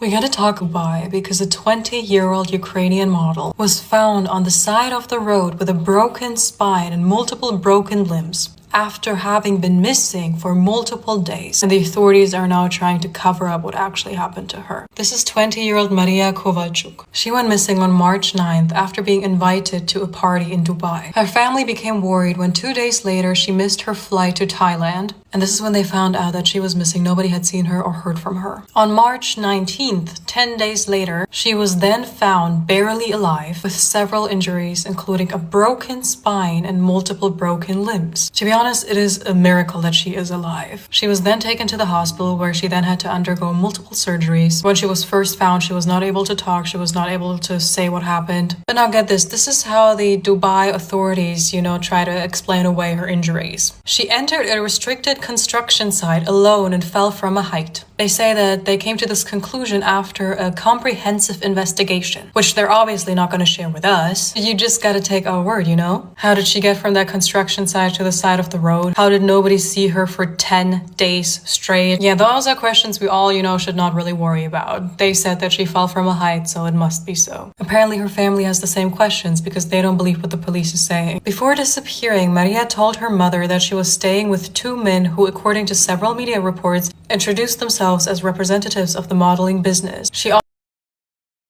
We gotta talk Dubai because a 20-year-old Ukrainian model was found on the side of the road with a broken spine and multiple broken limbs after having been missing for multiple days, and the authorities are now trying to cover up what actually happened to her. This is 20-year-old Maria Kovalchuk. She went missing on March 9th after being invited to a party in Dubai. Her family became worried when 2 days later she missed her flight to Thailand, and this is when they found out that she was missing. Nobody had seen her or heard from her. On March 19th, 10 days later, she was then found barely alive with several injuries, including a broken spine and multiple broken limbs. To be honest, it is a miracle that she is alive. She was then taken to the hospital where she then had to undergo multiple surgeries. When she was first found, she was not able to talk. She was not able to say what happened. But now get this. This is how the Dubai authorities, try to explain away her injuries. She entered a restricted construction site alone and fell from a height. They say that they came to this conclusion after a comprehensive investigation, which they're obviously not going to share with us. You just got to take our word, How did she get from that construction site to the side of the road? How did nobody see her for 10 days straight? Yeah, those are questions we all, should not really worry about. They said that she fell from a height, so it must be so. Apparently her family has the same questions because they don't believe what the police is saying. Before disappearing, Maria told her mother that she was staying with two men who, according to several media reports, introduced themselves as representatives of the modeling business. She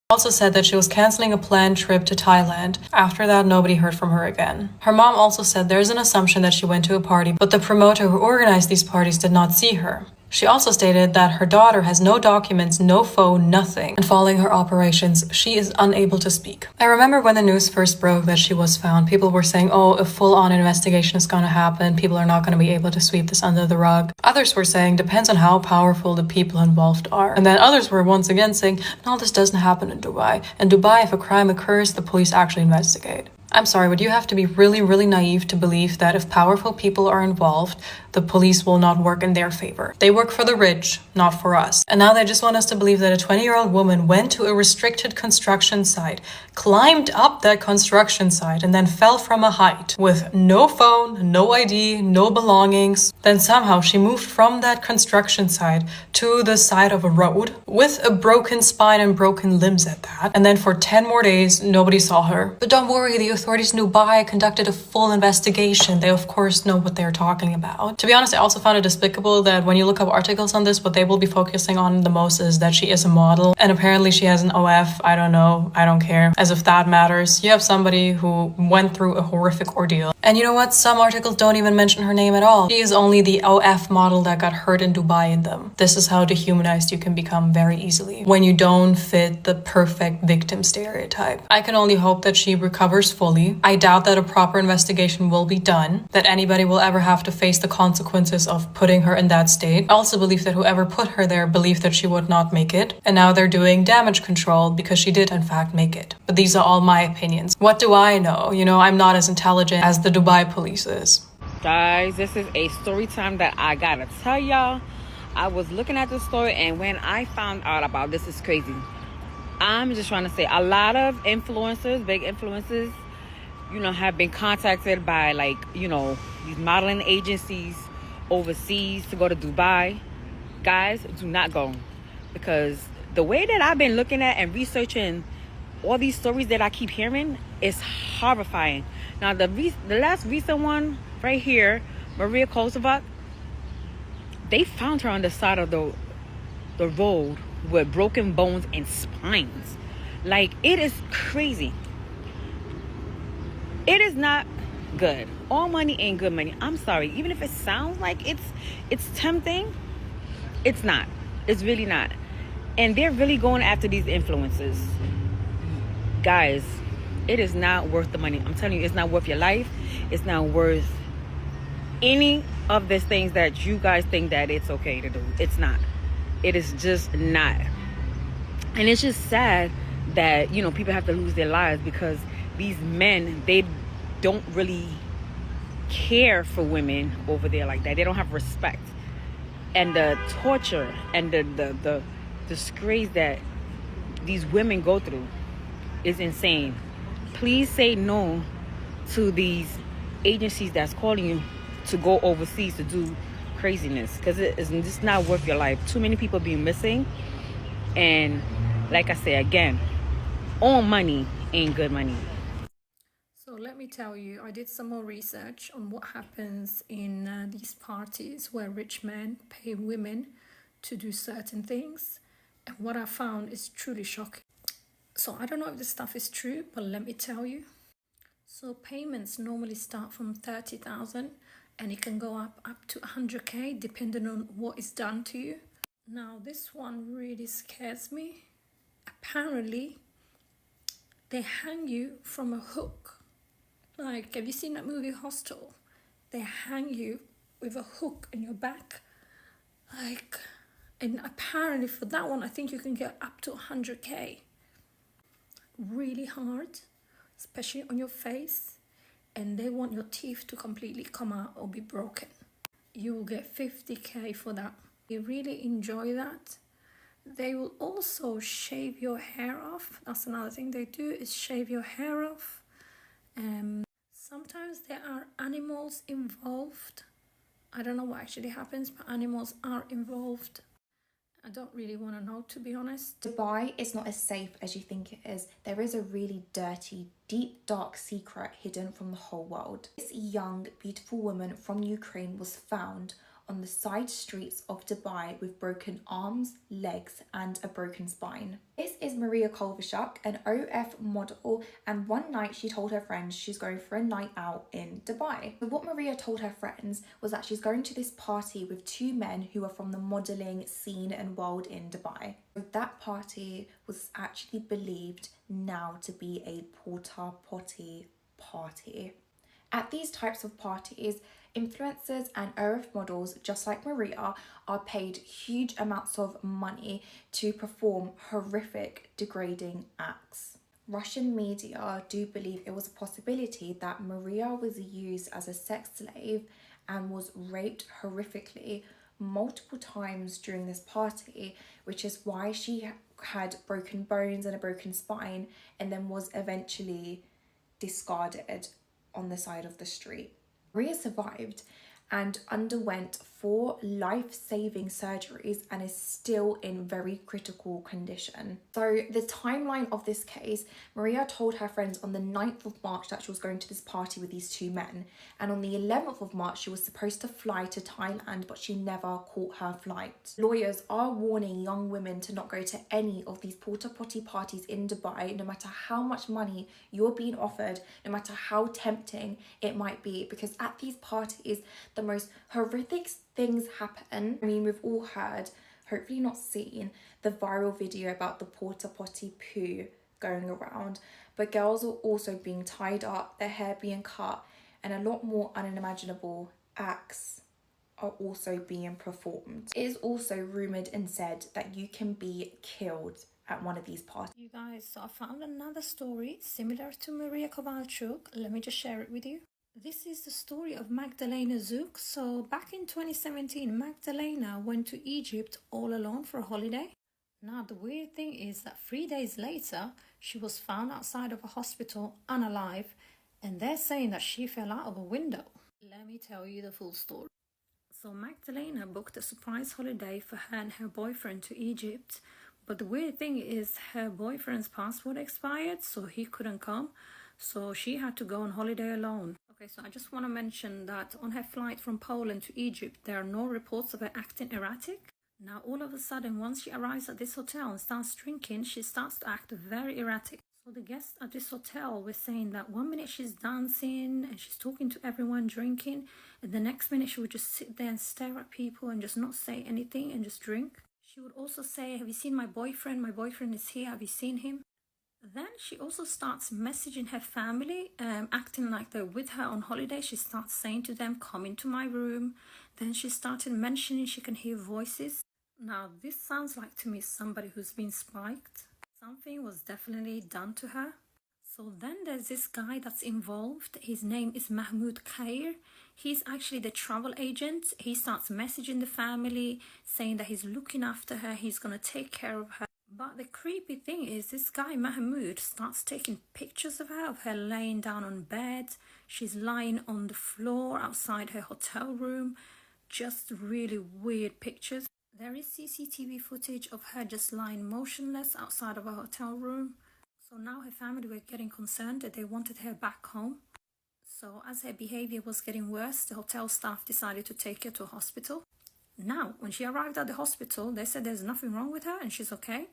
also said that she was canceling a planned trip to Thailand. After that, nobody heard from her again. Her mom also said there's an assumption that she went to a party, but the promoter who organized these parties did not see her. She also stated that her daughter has no documents, no phone, nothing, and following her operations, she is unable to speak. I remember when the news first broke that she was found, people were saying, oh, a full-on investigation is going to happen, people are not going to be able to sweep this under the rug. Others were saying, depends on how powerful the people involved are. And then others were once again saying, no, this doesn't happen in Dubai. In Dubai, if a crime occurs, the police actually investigate. I'm sorry, but you have to be really, really naive to believe that if powerful people are involved, the police will not work in their favor. They work for the rich, not for us. And now they just want us to believe that a 20-year-old woman went to a restricted construction site, climbed up that construction site, and then fell from a height with no phone, no ID, no belongings. Then somehow she moved from that construction site to the side of a road with a broken spine and broken limbs at that. And then for 10 more days, nobody saw her. But don't worry, the authorities in Dubai conducted a full investigation. They of course know what they're talking about. To be honest, I also found it despicable that when you look up articles on this, what they will be focusing on the most is that she is a model. And apparently she has an OF. I don't know. I don't care. As if that matters. You have somebody who went through a horrific ordeal. And you know what? Some articles don't even mention her name at all. She is only the OF model that got hurt in Dubai in them. This is how dehumanized you can become very easily when you don't fit the perfect victim stereotype. I can only hope that she recovers fully. I doubt that a proper investigation will be done, that anybody will ever have to face the consequences of putting her in that state. I also believe that whoever put her there believed that she would not make it, and now they're doing damage control because she did in fact make it. But these are all my opinions. What do I know? I'm not as intelligent as the Dubai police is. Guys, this is a story time that I gotta tell y'all. I was looking at the story, and when I found out about this, is crazy. I'm just trying to say, a lot of influencers, big influencers, have been contacted by these modeling agencies overseas to go to Dubai. Guys, do not go, because the way that I've been looking at and researching all these stories that I keep hearing is horrifying. Now, the last recent one right here, Maria Kovalchuk, they found her on the side of the road with broken bones and spines. It is crazy. It is not good. All money ain't good money. I'm sorry. Even if it sounds like it's tempting, it's not. It's really not. And they're really going after these influencers. Guys, it is not worth the money. I'm telling you, it's not worth your life. It's not worth any of these things that you guys think that it's okay to do. It's not. It is just not. And it's just sad that, people have to lose their lives because these men, they don't really care for women over there like that. They don't have respect. And the torture and the disgrace that these women go through is insane. Please say no to these agencies that's calling you to go overseas to do craziness, because it's just not worth your life. Too many people being missing. And like I say again, all money ain't good money. So let me tell you, I did some more research on what happens in these parties where rich men pay women to do certain things. And what I found is truly shocking. So I don't know if this stuff is true, but let me tell you. So payments normally start from 30,000 and it can go up to 100K depending on what is done to you. Now this one really scares me. Apparently they hang you from a hook. Like, have you seen that movie Hostel? They hang you with a hook in your back. Like, and apparently for that one, I think you can get up to 100K. Really hard, especially on your face. And they want your teeth to completely come out or be broken. You will get 50K for that. You really enjoy that. They will also shave your hair off. That's another thing they do, is shave your hair off. Sometimes there are animals involved. I don't know what actually happens, but animals are involved. I don't really want to know, to be honest. Dubai is not as safe as you think it is. There is a really dirty, deep, dark secret hidden from the whole world. This young, beautiful woman from Ukraine was found on the side streets of Dubai with broken arms, legs and a broken spine. This is Maria Kolvashuk, an OF model, and one night she told her friends she's going for a night out in Dubai. But what Maria told her friends was that she's going to this party with two men who are from the modelling scene and world in Dubai. So that party was actually believed now to be a porta potty party. At these types of parties, influencers and OF models, just like Maria, are paid huge amounts of money to perform horrific, degrading acts. Russian media do believe it was a possibility that Maria was used as a sex slave and was raped horrifically multiple times during this party, which is why she had broken bones and a broken spine and then was eventually discarded on the side of the street. Maria survived and underwent 4 life-saving surgeries and is still in very critical condition. So the timeline of this case, Maria told her friends on the 9th of March that she was going to this party with these two men, and on the 11th of March she was supposed to fly to Thailand, but she never caught her flight. Lawyers are warning young women to not go to any of these porta potty parties in Dubai, no matter how much money you're being offered, no matter how tempting it might be, because at these parties the most horrific things happen. I mean, we've all heard, hopefully not seen, the viral video about the porta potty poo going around, but girls are also being tied up, their hair being cut, and a lot more unimaginable acts are also being performed. It is also rumoured and said that you can be killed at one of these parties. You guys, so I found another story similar to Maria Kovalchuk. Let me just share it with you. This is the story of Magdalena Zook. So back in 2017, Magdalena went to Egypt all alone for a holiday. Now the weird thing is that 3 days later, she was found outside of a hospital unalive, and they're saying that she fell out of a window. Let me tell you the full story. So Magdalena booked a surprise holiday for her and her boyfriend to Egypt. But the weird thing is her boyfriend's passport expired, so he couldn't come. So she had to go on holiday alone. Okay, so I just want to mention that on her flight from Poland to Egypt, there are no reports of her acting erratic. Now, all of a sudden, once she arrives at this hotel and starts drinking, she starts to act very erratic. So the guests at this hotel were saying that 1 minute she's dancing and she's talking to everyone, drinking, and the next minute she would just sit there and stare at people and just not say anything and just drink. She would also say, "Have you seen my boyfriend? My boyfriend is here. Have you seen him?" Then she also starts messaging her family, acting like they're with her on holiday. She starts saying to them, "Come into my room." Then she started mentioning she can hear voices. Now, this sounds like to me somebody who's been spiked. Something was definitely done to her. So then there's this guy that's involved. His name is Mahmoud Khair. He's actually the travel agent. He starts messaging the family, saying that he's looking after her, he's going to take care of her. But the creepy thing is this guy Mahmoud starts taking pictures of her laying down on bed. She's lying on the floor outside her hotel room. Just really weird pictures. There is CCTV footage of her just lying motionless outside of a hotel room. So now her family were getting concerned that they wanted her back home. So as her behavior was getting worse, the hotel staff decided to take her to a hospital. Now, when she arrived at the hospital, they said there's nothing wrong with her and she's okay.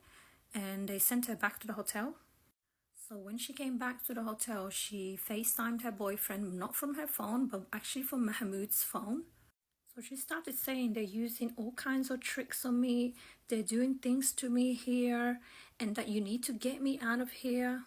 And they sent her back to the hotel. So when she came back to the hotel, she FaceTimed her boyfriend, not from her phone, but actually from Mahmoud's phone. So she started saying they're using all kinds of tricks on me, they're doing things to me here, and that you need to get me out of here.